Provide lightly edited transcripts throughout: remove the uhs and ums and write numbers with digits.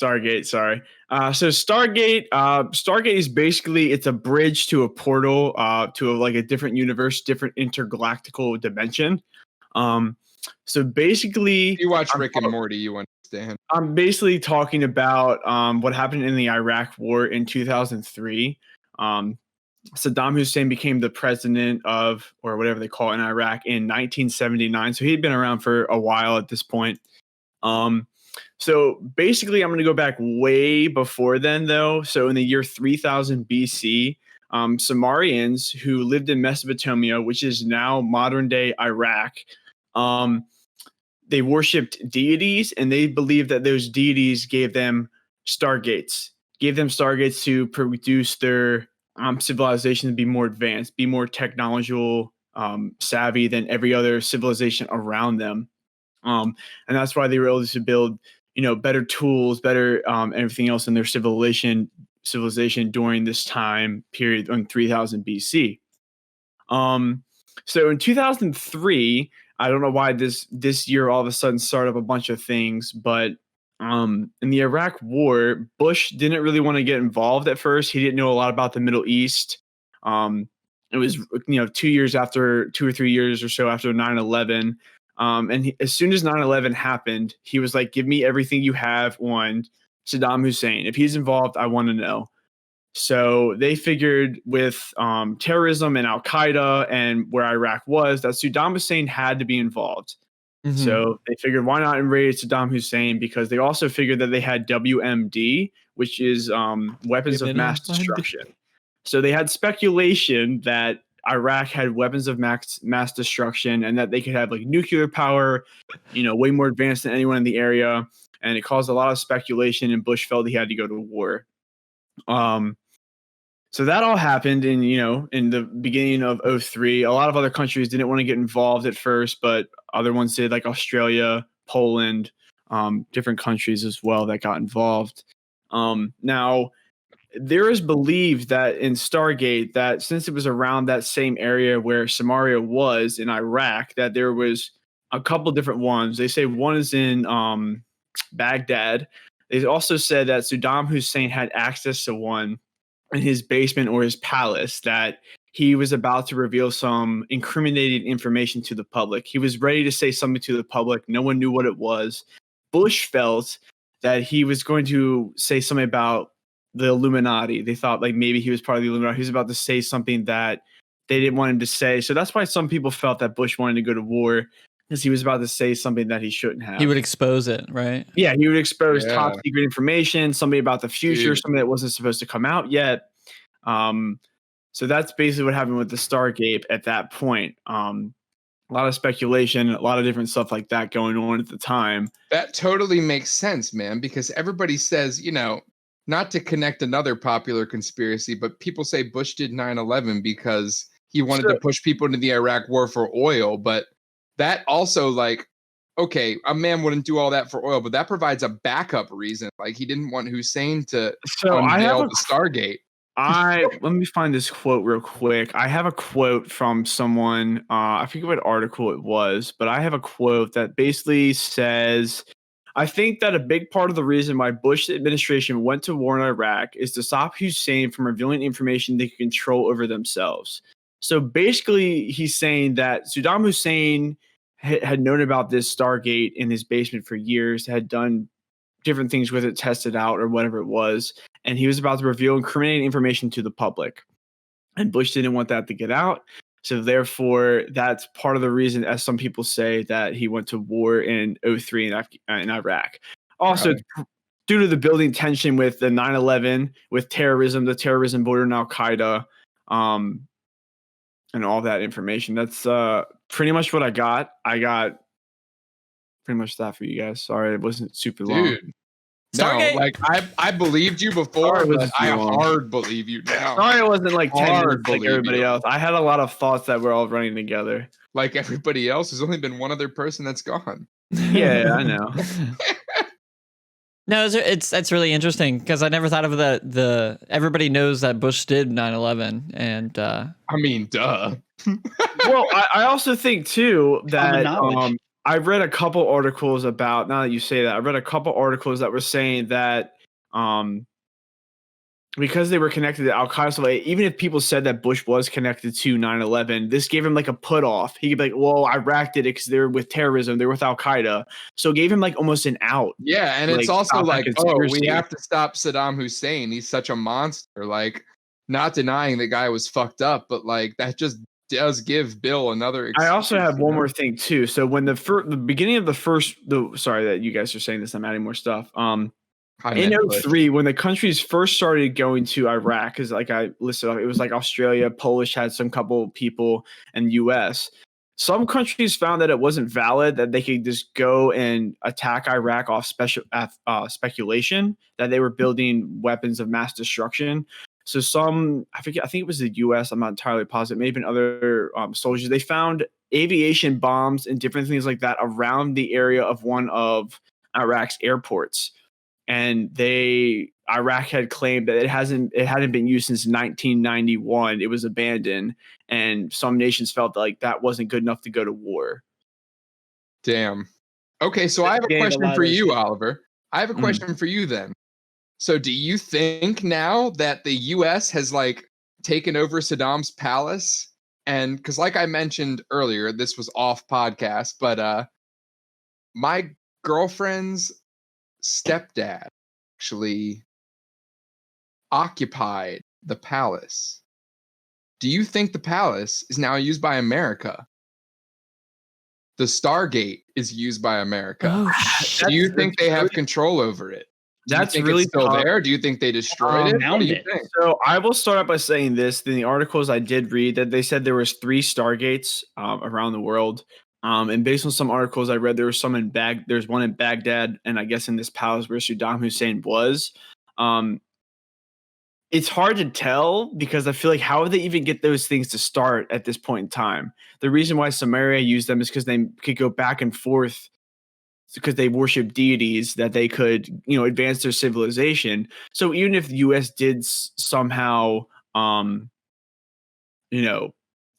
Stargate. Sorry. So Stargate is basically it's a bridge to a portal to like a different universe, different intergalactical dimension. So basically, If you watch Rick and Morty, you understand. I'm basically talking about what happened in the Iraq War in 2003. Saddam Hussein became the president of, or whatever they call it in Iraq, in 1979. So he'd been around for a while at this point. So basically, I'm going to go back way before then, though. So in the year 3000 BC, Sumerians who lived in Mesopotamia, which is now modern day Iraq, they worshipped deities, and they believed that those deities gave them stargates to produce their civilization to be more advanced, be more technological savvy than every other civilization around them. And that's why they were able to build, better tools, better everything else in their civilization during this time period in 3000 BC. So in 2003, I don't know why this year all of a sudden started up a bunch of things, but in the Iraq War, Bush didn't really want to get involved at first. He didn't know a lot about the Middle East. It was 2 or 3 years or so after 9/11. And as soon as 9/11 happened, he was like, give me everything you have on Saddam Hussein. If he's involved, I want to know. So they figured with terrorism and Al-Qaeda and where Iraq was, that Saddam Hussein had to be involved. Mm-hmm. So they figured, why not invade Saddam Hussein? Because they also figured that they had WMD, which is weapons of mass destruction. So they had speculation that Iraq had weapons of mass destruction and that they could have like nuclear power, way more advanced than anyone in the area. And it caused a lot of speculation, and Bush felt he had to go to war. So that all happened in the beginning of 2003. A lot of other countries didn't want to get involved at first, but other ones did, like Australia, Poland, different countries as well that got involved. Now, there is believed that in Stargate, that since it was around that same area where Samaria was in Iraq, that there was a couple different ones. They say one is in Baghdad. They also said that Saddam Hussein had access to one in his basement or his palace, that he was about to reveal some incriminating information to the public. He was ready to say something to the public. No one knew what it was. Bush felt that he was going to say something about the Illuminati. They thought like maybe he was part of the Illuminati. He was about to say something that they didn't want him to say. So that's why some people felt that Bush wanted to go to war, because he was about to say something that he shouldn't have. He would expose it, right? Yeah, he would expose top secret information, something about the future, something that wasn't supposed to come out yet. So that's basically what happened with the Stargate at that point. A lot of speculation, a lot of different stuff like that going on at the time. That totally makes sense, man, because everybody says, not to connect another popular conspiracy, but people say Bush did 9/11 because he wanted to push people into the Iraq war for oil, but that also, like, okay, a man wouldn't do all that for oil, but that provides a backup reason. Like, he didn't want Hussein to unveil the Stargate. Let me find this quote real quick. I have a quote from someone. I forget what article it was, but I have a quote that basically says, I think that a big part of the reason why Bush administration went to war in Iraq is to stop Hussein from revealing information they could control over themselves. So basically, he's saying that Saddam Hussein had known about this Stargate in his basement for years, had done different things with it, tested out or whatever it was, and he was about to reveal incriminating information to the public. And Bush didn't want that to get out. So therefore, that's part of the reason, as some people say, that he went to war in 2003 in Iraq. Also, due to the building tension with the 9/11, with terrorism, the terrorism border in Al-Qaeda, and all that information. That's pretty much what I got. I got pretty much that for you guys. Sorry, it wasn't super long. Dude. No, like I believed you before, but I hard believe you now. Sorry, it wasn't like 10 minutes like everybody else. I had a lot of thoughts that were all running together. Like everybody else, there's only been one other person that's gone. Yeah, I know. No, it's really interesting because I never thought of the everybody knows that Bush did 9/11, and I mean, duh. Well, I also think too that I've read a couple articles about, now that you say that, I read a couple articles that were saying that because they were connected to Al Qaeda, so like, even if people said that Bush was connected to 9/11, this gave him like a put off. He could be like, well, Iraq did it because they're with terrorism, they're with Al Qaeda. So it gave him like almost an out. Yeah, and it's Like, also stop that like, oh, we conspiracy. have to stop Saddam Hussein. He's such a monster. Like, not denying the guy was fucked up, but like that just does give Bill another I excuse. also have you one know? more thing too. So when the beginning of sorry that you guys are saying this, I'm adding more stuff. I In meant Bush. 03, when the countries first started going to Iraq, because like I listed off, it was like Australia, Polish had some couple people, and US. Some countries found that it wasn't valid, that they could just go and attack Iraq off speculation that they were building weapons of mass destruction. So I think it was the US, I'm not entirely positive, maybe been other soldiers, they found aviation bombs and different things like that around the area of one of Iraq's airports. And Iraq had claimed that it hadn't been used since 1991. It was abandoned, and some nations felt like that wasn't good enough to go to war. Damn. Okay, so I have a question for you, Oliver. I have a question for you then. So do you think now that the US has like taken over Saddam's palace? And because like I mentioned earlier, this was off podcast, but my girlfriend's stepdad actually occupied the palace. Do you think the palace is now used by America? The Stargate is used by America. Oh, Do you think they have control over it? Do That's you think really it's still tough. there? Do you think they destroyed it? What do you think? So I will start out by saying this. In the articles I did read, that they said there was 3 Stargates around the world. And based on some articles I read, there was there's one in Baghdad, and I guess in this palace where Saddam Hussein was. It's hard to tell because I feel like how would they even get those things to start at this point in time? The reason why Samaria used them is because they could go back and forth because they worship deities that they could, advance their civilization. So even if the U.S. did somehow,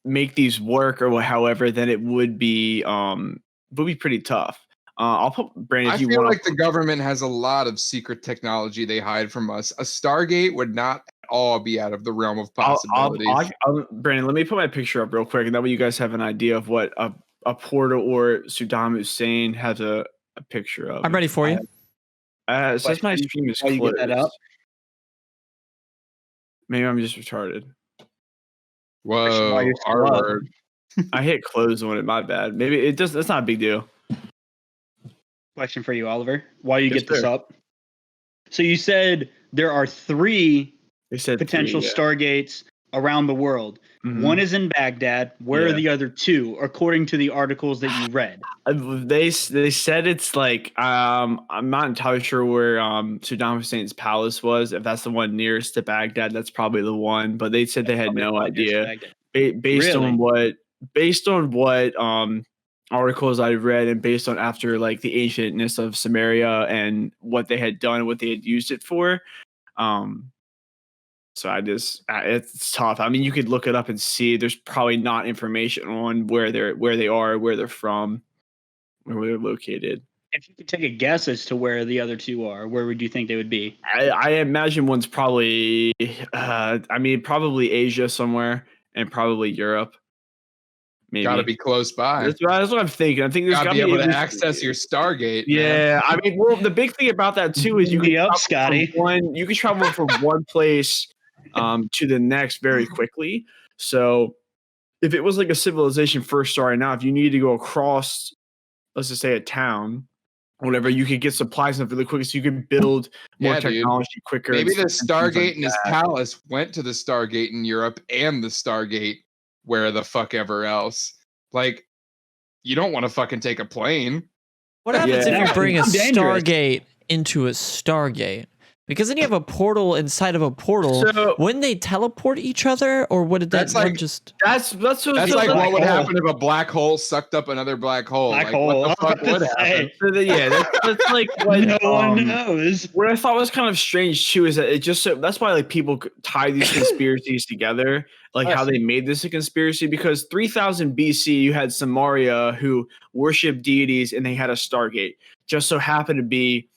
make these work or however, then it would be pretty tough. I'll put Brandon. I If you feel want, like the government has a lot of secret technology they hide from us. A Stargate would not at all be out of the realm of possibilities. Brandon, let me put my picture up real quick, and that way you guys have an idea of what a portal or Saddam Hussein has a picture of. I'm ready for you. It says my stream is closed. You get that up? Maybe I'm just retarded. Whoa, R word. I hit close on it. My bad. Maybe it does. That's not a big deal. Question for you, Oliver. While you Yes, get this sir. up. So you said there are 3 They said potential 3, yeah. Stargates around the world. Mhm. One is in Baghdad. Where are Yeah. the other 2, according to the articles that you read? They said it's like I'm not entirely sure where Saddam Hussein's palace was. If that's the one nearest to Baghdad, that's probably the one. But they said they had Probably no the one nearest idea Baghdad. based Really? on what articles I read and based on after like the ancientness of Samaria and what they had done, what they had used it for. So it's tough. I mean, you could look it up and see. There's probably not information on where they are, where they're from, or where they're located. If you could take a guess as to where the other 2 are, where would you think they would be? I imagine one's probably, probably Asia somewhere, and probably Europe. Maybe. Gotta be close by. That's what I'm thinking. I think there's Gotta be able to access your Stargate. Yeah, man. I mean, well, the big thing about that too is you can travel from one place to the next very quickly. So if it was like a civilization first starting out, if you need to go across, let's just say a town, whatever, you could get supplies and really quick, so you can build more technology quicker. Maybe the Stargate in his palace went to the Stargate in Europe and the Stargate where the fuck ever else. Like, you don't want to fucking take a plane. What happens if you bring a Dangerous. Stargate into a Stargate? Because then you have a portal inside of a portal. So- wouldn't they teleport each other, or would it That's that like- just? That's That's like black what would hole. happen if a black hole sucked up another black hole. Black Like, hole. what the I fuck was would about to happen? say, So that's like what no one knows. what I thought was kind of strange too is that it just that's why like people tie these conspiracies together, like how they made this a conspiracy, because 3000 BC you had Samaria who worshiped deities and they had a Stargate. Just so happened to be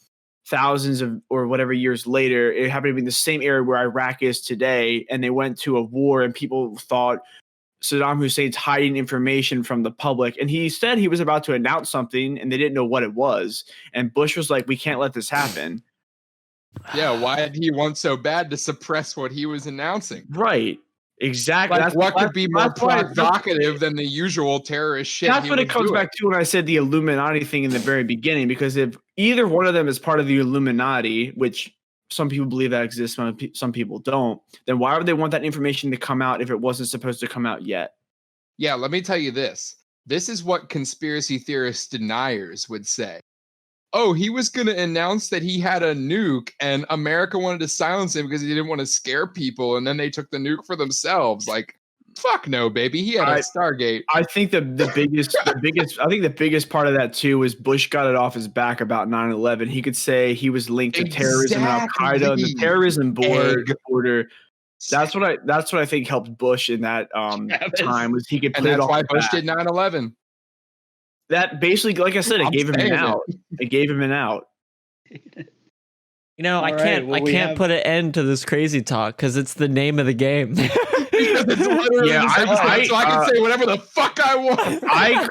thousands of or whatever years later, it happened to be in the same area where Iraq is today, and they went to a war and people thought Saddam Hussein's hiding information from the public, and he said he was about to announce something and they didn't know what it was, and Bush was like, we can't let this happen. Yeah, why did he want so bad to suppress what he was announcing? Right, exactly. Like, what could be more that's why- provocative than the usual terrorist shit? That's he what it was comes doing? back to when I said the Illuminati thing in the very beginning, because if either one of them is part of the Illuminati, which some people believe that exists, some people don't, then why would they want that information to come out if it wasn't supposed to come out yet? Yeah, let me tell you this. This is what conspiracy theorist deniers would say. Oh, he was going to announce that he had a nuke and America wanted to silence him because he didn't want to scare people, and then they took the nuke for themselves. Like, fuck no, baby. He had a Stargate. I think the biggest part of that too is Bush got it off his back about 9/11. He could say he was linked to terrorism and Al Qaeda and the Exactly. terrorism order. Egg. That's what I think helped Bush in that time, was he could And put it that's off why his Bush back. did 9/11. That basically, like I said, it I'm gave him an saying it. out. It gave him an out. You know, I All can't. right, well, I we can't have- put an end to this crazy talk because it's the name of the game. Because it's literally Yeah, this episode, so I can say whatever the fuck I want. I